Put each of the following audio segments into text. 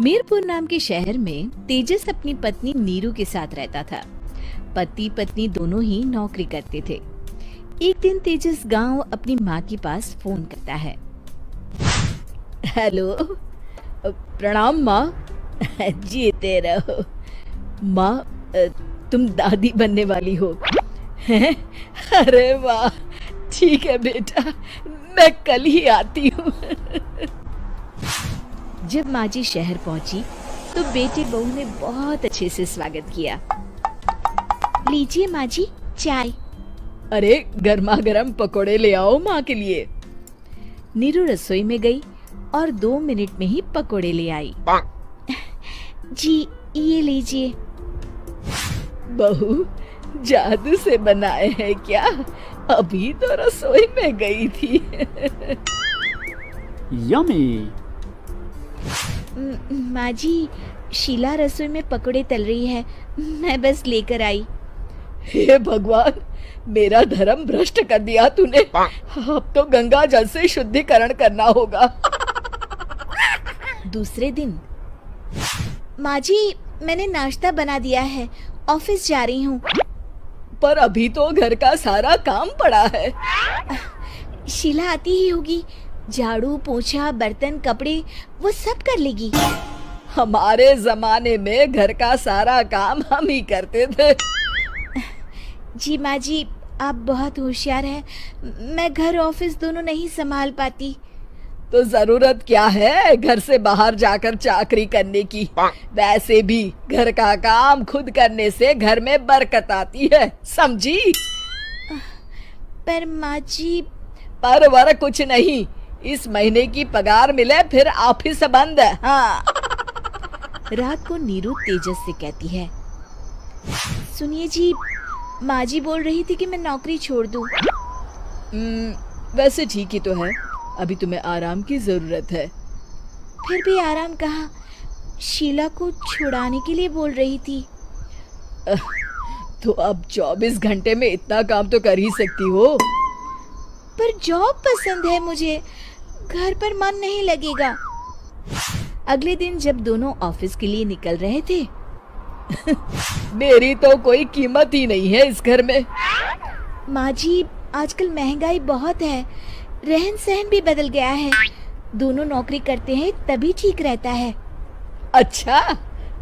मीरपुर नाम के शहर में तेजस अपनी पत्नी नीरू के साथ रहता था। पति पत्नी दोनों ही नौकरी करते थे। एक दिन तेजस गांव अपनी माँ के पास फोन करता है। हेलो, प्रणाम माँ। जीते रहो माँ, तुम दादी बनने वाली हो हैं? अरे वाह, ठीक है बेटा, मैं कल ही आती हूँ। जब माँ जी शहर पहुंची तो बेटे बहू ने बहुत अच्छे से स्वागत किया। लीजिए माँ जी, चाय। अरे गर्मा गर्म पकोड़े ले आओ माँ के लिए। नीरू रसोई में गई और 2 मिनट में ही पकोड़े ले आई। जी ये लीजिए। बहू जादू से बनाए हैं क्या? अभी तो रसोई में गई थी। यम्मी। माँ जी, शीला रसोई में पकोड़े तल रही है, मैं बस लेकर आई। हे भगवान, मेरा धर्म भ्रष्ट कर दिया तूने। अब तो गंगा जल से शुद्धिकरण करना होगा। दूसरे दिन, माँ जी मैंने नाश्ता बना दिया है, ऑफिस जा रही हूँ। पर अभी तो घर का सारा काम पड़ा है। शीला आती ही होगी, झाड़ू पोछा बर्तन कपड़े वो सब कर लेगी। हमारे जमाने में घर का सारा काम हम ही करते थे। जी माँ जी, आप बहुत होशियार हैं, मैं घर ऑफिस दोनों नहीं संभाल पाती। तो जरूरत क्या है घर से बाहर जाकर चाकरी करने की? वैसे भी घर का काम खुद करने से घर में बरकत आती है, समझी? पर माँ जी। पर वर कुछ नहीं, इस महीने की पगार मिले फिर ऑफिस बंद है। हाँ। रात को नीरू तेजस से कहती है, सुनिए जी, माँ जी बोल रही थी कि मैं नौकरी छोड़ दूं। वैसे ठीक ही तो है, अभी तुम्हें आराम की जरूरत है। फिर भी आराम कहाँ, शीला को छुड़ाने के लिए बोल रही थी। तो अब 24 घंटे में इतना काम तो कर ही सकती हो। पर जॉब पसंद है मुझे, घर पर मन नहीं लगेगा। अगले दिन जब दोनों ऑफिस के लिए निकल रहे थे, मेरी तो कोई कीमत ही नहीं है इस घर में। माँ जी, आजकल महंगाई बहुत है, रहन सहन भी बदल गया है, दोनों नौकरी करते हैं तभी ठीक रहता है। अच्छा,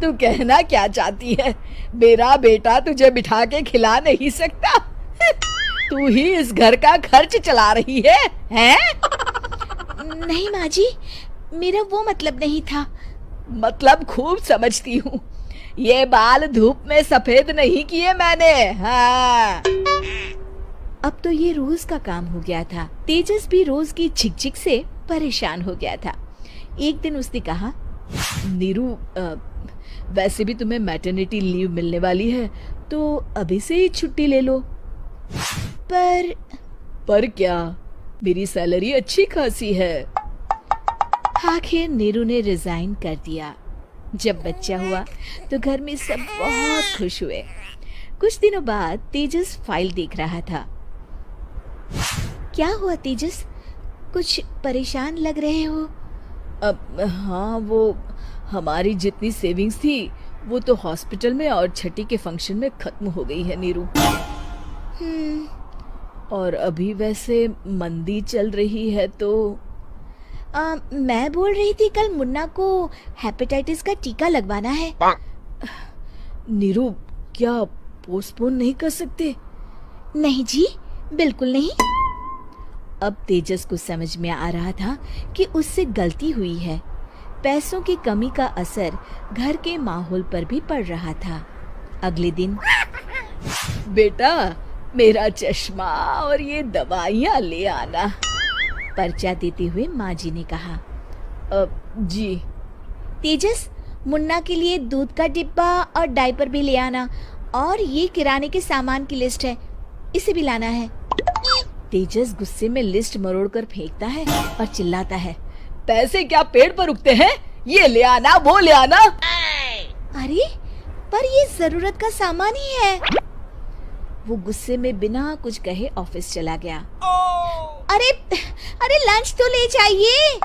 तू कहना क्या चाहती है? मेरा बेटा तुझे बिठा के खिला नहीं सकता? तू ही इस घर का खर्च चला रही है, हैं? नहीं माँ जी, मेरा वो मतलब नहीं था। मतलब खूब समझती हूँ, ये बाल धूप में सफेद नहीं किए मैंने। हाँ। अब तो ये रोज का काम हो गया था। तेजस भी रोज की झिकझिक से परेशान हो गया था। एक दिन उसने कहा, नीरू, वैसे भी तुम्हें मैटरनिटी लीव मिलने वाली है, तो अभी से ही छुट्टी ले लो। पर क्या, मेरी सैलरी अच्छी खासी है। आखिर नीरू ने रिजाइन कर दिया। जब बच्चा हुआ तो घर में सब बहुत खुश हुए। कुछ दिनों बाद तेजस फाइल देख रहा था। क्या हुआ तेजस, कुछ परेशान लग रहे हो? हाँ, वो हमारी जितनी सेविंग्स थी वो तो हॉस्पिटल में और छठी के फंक्शन में खत्म हो गई है नीरू। और अभी वैसे मंदी चल रही है तो मैं बोल रही थी कल मुन्ना को हेपेटाइटिस का टीका लगवाना है। नीरू, क्या पोस्टपोन नहीं कर सकते? नहीं जी, बिल्कुल नहीं। अब तेजस को समझ में आ रहा था कि उससे गलती हुई है। पैसों की कमी का असर घर के माहौल पर भी पड़ रहा था। अगले दिन, बेटा मेरा चश्मा और ये दवाइयाँ ले आना, पर्चा देते हुए माँ जी ने कहा। जी। तेजस, मुन्ना के लिए दूध का डिब्बा और डायपर भी ले आना, और ये किराने के सामान की लिस्ट है, इसे भी लाना है। तेजस गुस्से में लिस्ट मरोड़कर फेंकता है और चिल्लाता है, पैसे क्या पेड़ पर उगते हैं? ये ले आना, वो ले आना। अरे पर ये जरूरत का सामान ही है। वो गुस्से में बिना कुछ कहे ऑफिस चला गया। अरे लंच तो ले जाइए।